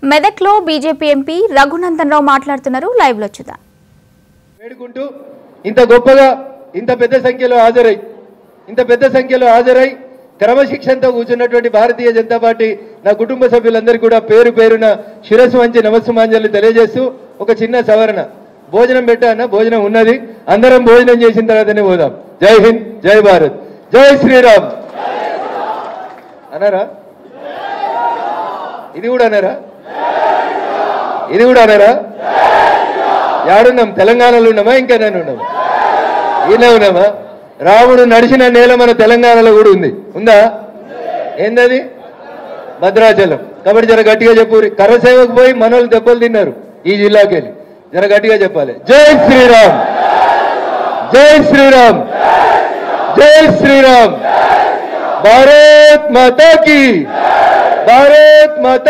మెదక్లో BJP MP Raghunandan Rao మాట్లాడుతున్నారు. Live లో చూద్దాం. వేడుకుంటూ ఇంత గొప్పగా ఇంత పెద్ద సంఖ్యలో హాజరై క్రమశిక్షణతో కూర్చున్నటువంటి భారతీయ జనతా పార్టీ నా కుటుంబ సభ్యులందరికీ కూడా పేరు పేరున శిరస్సు వంచి నమస్సుమాంజలు తెలియజేస్తూ ఒక చిన్న సవరణ. భోజనం పెట్టాన భోజనం ఉన్నది, అందరం భోజనం చేసిన తర్వాతనే పోదాం. జై హింద్, జై భారత్, జై శ్రీరామ్ అన్నారా? ఇది కూడా అన్నారా? యాడున్నాం? తెలంగాణలో ఉన్నామా? ఇంకా నేను ఉన్నామా? ఈయన ఉన్నామా? రాముడు నడిచిన నేల మన తెలంగాణలో కూడా ఉందా? ఏందది? భద్రాచలం. కాబట్టి జర గట్టిగా చెప్పు. కర్రసేవకు పోయి మనోళ్ళు దెబ్బలు తిన్నారు ఈ జిల్లాకి వెళ్ళి. జర గట్టిగా చెప్పాలి. జై శ్రీరామ్, జై శ్రీరామ్, జై శ్రీరామ్. భారత్ మాతా కీ, భారత్ మాతా.